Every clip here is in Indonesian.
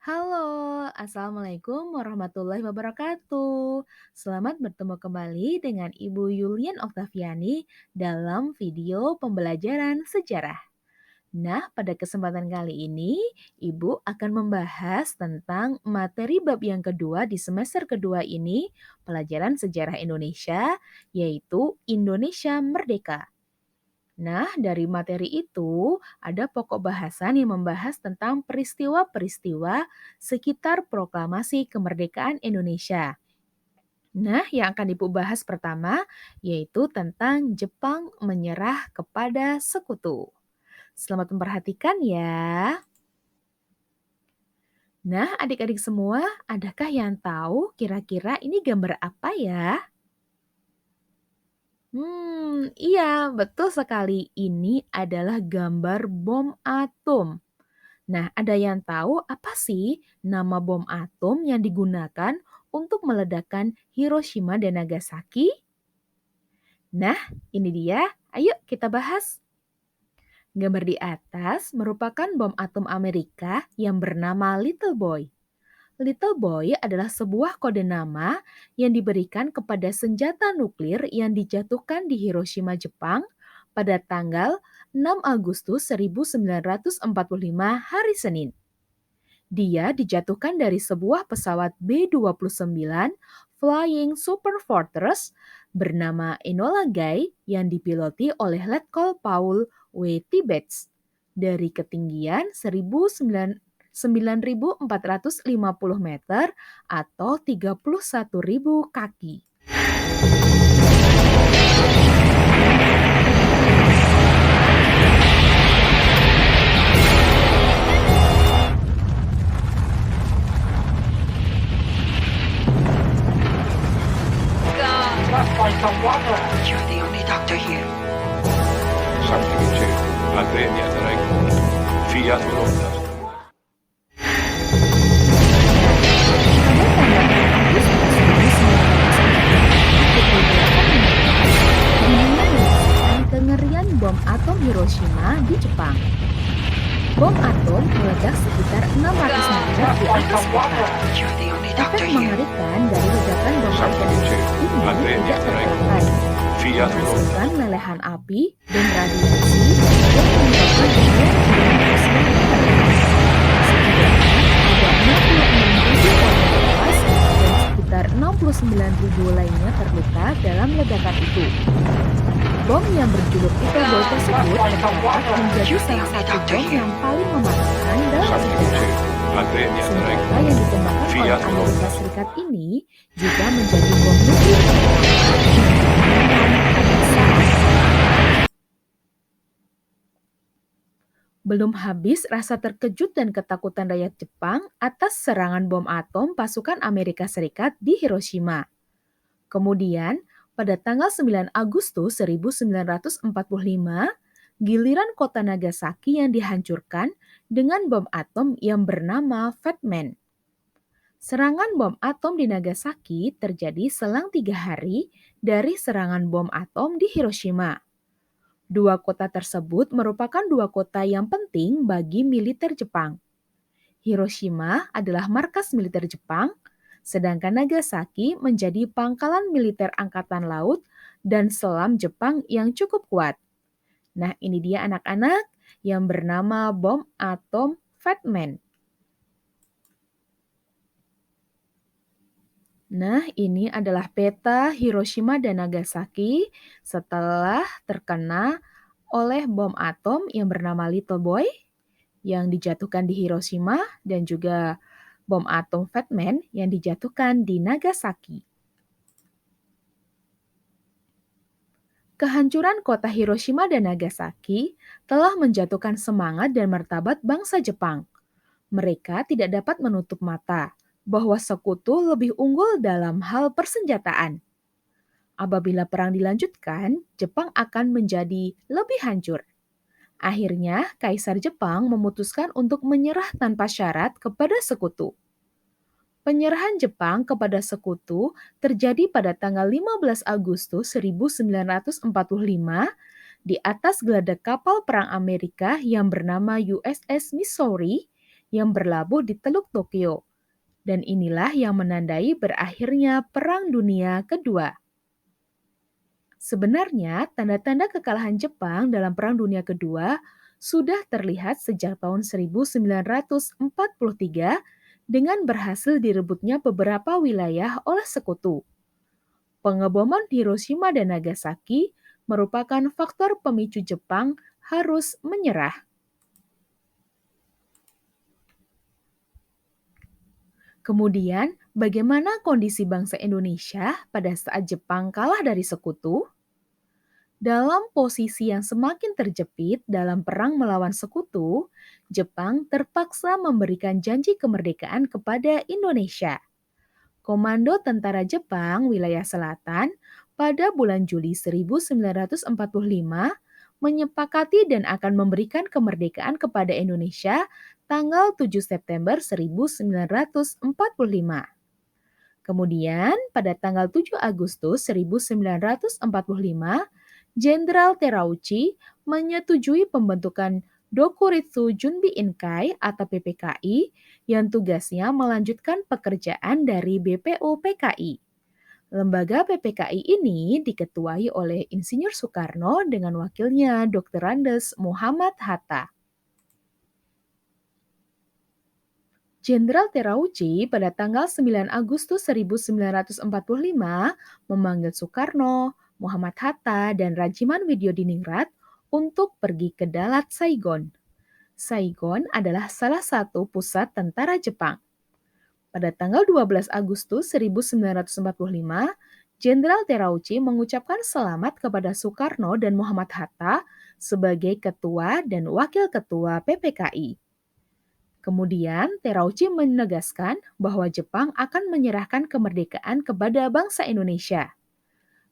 Halo, Assalamualaikum warahmatullahi wabarakatuh. Selamat bertemu kembali dengan Ibu Yulian Oktaviani dalam video pembelajaran sejarah. Nah, pada kesempatan kali ini, Ibu akan membahas tentang materi bab yang kedua di semester kedua ini, pelajaran sejarah Indonesia, yaitu Indonesia Merdeka. Nah, dari materi itu ada pokok bahasan yang membahas tentang peristiwa-peristiwa sekitar proklamasi kemerdekaan Indonesia. Nah, yang akan Ibu bahas pertama yaitu tentang Jepang menyerah kepada sekutu. Selamat memperhatikan ya. Nah, adik-adik semua, adakah yang tahu kira-kira ini gambar apa ya? Iya, betul sekali. Ini adalah gambar bom atom. Nah, ada yang tahu apa sih nama bom atom yang digunakan untuk meledakkan Hiroshima dan Nagasaki? Nah, ini dia. Ayo kita bahas. Gambar di atas merupakan bom atom Amerika yang bernama Little Boy. Little Boy adalah sebuah kode nama yang diberikan kepada senjata nuklir yang dijatuhkan di Hiroshima, Jepang pada tanggal 6 Agustus 1945 hari Senin. Dia dijatuhkan dari sebuah pesawat B-29 Flying Super Fortress bernama Enola Gay yang dipiloti oleh Letkol Paul W. Tibbets dari ketinggian 9.450 meter atau 31.000 kaki. You're the only doctor here. Semplice, la gregna darà incontro, fiat voluntas. Pada tanggal 6 Agustus 1945, dunia menyaksikan kengerian bom atom Hiroshima di Jepang. Bom atom meledak sekitar 600 meter di atas kota. You're the only doctor Efek here. mengerikan dari ledakan bom atom Semplice, ini la tidak gregna darà terkalahkan, incontro, fiat voluntas. menghasilkan lelehan api dan radiasi yang menyebabkan dunia Rusia setidaknya ada 66.000 orang tewas dan sekitar 69.000 lainnya terluka dalam ledakan itu. Bom yang berjuluk Little Boy tersebut tercatat menjadi salah satu bom yang paling mematikan dalam sejarah. Semplice, la gregna darà Senjata yang incontro, dikembangkan oleh fiat Amerika voluntas. Serikat ini juga menjadi bom nuklir pertama yang dikembangkan pada saat itu. Belum habis rasa terkejut dan ketakutan rakyat Jepang atas serangan bom atom pasukan Amerika Serikat di Hiroshima. Kemudian, pada tanggal 9 Agustus 1945, giliran kota Nagasaki yang dihancurkan dengan bom atom yang bernama Fat Man. Serangan bom atom di Nagasaki terjadi selang 3 hari dari serangan bom atom di Hiroshima. Dua kota tersebut merupakan dua kota yang penting bagi militer Jepang. Hiroshima adalah markas militer Jepang, sedangkan Nagasaki menjadi pangkalan militer angkatan laut dan selam Jepang yang cukup kuat. Nah, ini dia anak-anak yang bernama bom atom Fat Man. Nah, ini adalah peta Hiroshima dan Nagasaki setelah terkena oleh bom atom yang bernama Little Boy yang dijatuhkan di Hiroshima dan juga bom atom Fat Man yang dijatuhkan di Nagasaki. Kehancuran kota Hiroshima dan Nagasaki telah menjatuhkan semangat dan martabat bangsa Jepang. Mereka tidak dapat menutup mata bahwa sekutu lebih unggul dalam hal persenjataan. Apabila perang dilanjutkan, Jepang akan menjadi lebih hancur. Akhirnya, Kaisar Jepang memutuskan untuk menyerah tanpa syarat kepada sekutu. Penyerahan Jepang kepada sekutu terjadi pada tanggal 15 Agustus 1945 di atas geladak kapal perang Amerika yang bernama USS Missouri yang berlabuh di Teluk Tokyo. Dan inilah yang menandai berakhirnya Perang Dunia Kedua. Sebenarnya, tanda-tanda kekalahan Jepang dalam Perang Dunia Kedua sudah terlihat sejak tahun 1943 dengan berhasil direbutnya beberapa wilayah oleh sekutu. Pengeboman Hiroshima dan Nagasaki merupakan faktor pemicu Jepang harus menyerah. Kemudian, bagaimana kondisi bangsa Indonesia pada saat Jepang kalah dari sekutu? Dalam posisi yang semakin terjepit dalam perang melawan sekutu, Jepang terpaksa memberikan janji kemerdekaan kepada Indonesia. Komando Tentara Jepang Wilayah Selatan pada bulan Juli 1945 menyepakati dan akan memberikan kemerdekaan kepada Indonesia tanggal 7 September 1945. Kemudian, pada tanggal 7 Agustus 1945, Jenderal Terauchi menyetujui pembentukan Dokuritsu Junbi Inkai atau PPKI yang tugasnya melanjutkan pekerjaan dari BPU PKI. Lembaga PPKI ini diketuai oleh Insinyur Soekarno dengan wakilnya Dr. Andes Muhammad Hatta. Jenderal Terauchi pada tanggal 9 Agustus 1945 memanggil Soekarno, Muhammad Hatta, dan Rajiman Widyodiningrat untuk pergi ke Dalat Saigon. Saigon adalah salah satu pusat tentara Jepang. Pada tanggal 12 Agustus 1945, Jenderal Terauchi mengucapkan selamat kepada Soekarno dan Muhammad Hatta sebagai ketua dan wakil ketua PPKI. Kemudian, Terauchi menegaskan bahwa Jepang akan menyerahkan kemerdekaan kepada bangsa Indonesia.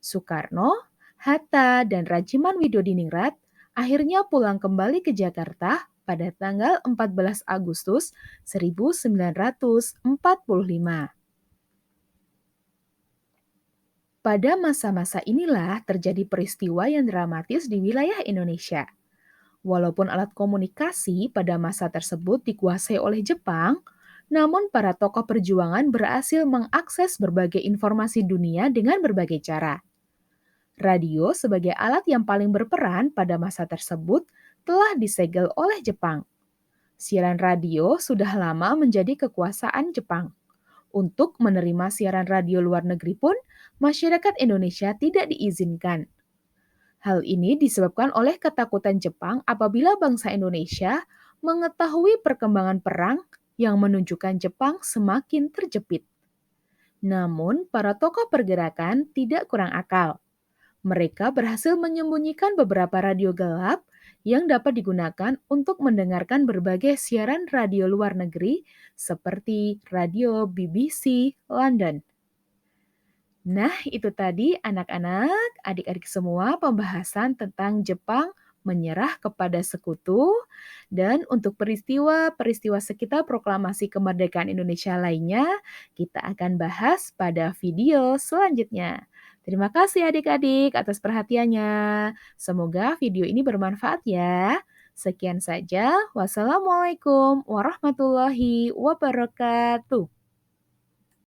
Soekarno, Hatta, dan Rajiman Widyodiningrat akhirnya pulang kembali ke Jakarta pada tanggal 14 Agustus 1945. Pada masa-masa inilah terjadi peristiwa yang dramatis di wilayah Indonesia. Walaupun alat komunikasi pada masa tersebut dikuasai oleh Jepang, namun para tokoh perjuangan berhasil mengakses berbagai informasi dunia dengan berbagai cara. Radio sebagai alat yang paling berperan pada masa tersebut telah disegel oleh Jepang. Siaran radio sudah lama menjadi kekuasaan Jepang. Untuk menerima siaran radio luar negeri pun, masyarakat Indonesia tidak diizinkan. Hal ini disebabkan oleh ketakutan Jepang apabila bangsa Indonesia mengetahui perkembangan perang yang menunjukkan Jepang semakin terjepit. Namun, para tokoh pergerakan tidak kurang akal. Mereka berhasil menyembunyikan beberapa radio gelap yang dapat digunakan untuk mendengarkan berbagai siaran radio luar negeri seperti radio BBC London. Nah, itu tadi anak-anak, adik-adik semua pembahasan tentang Jepang menyerah kepada sekutu dan untuk peristiwa-peristiwa sekitar proklamasi kemerdekaan Indonesia lainnya kita akan bahas pada video selanjutnya. Terima kasih adik-adik atas perhatiannya. Semoga video ini bermanfaat ya. Sekian saja. Wassalamualaikum warahmatullahi wabarakatuh.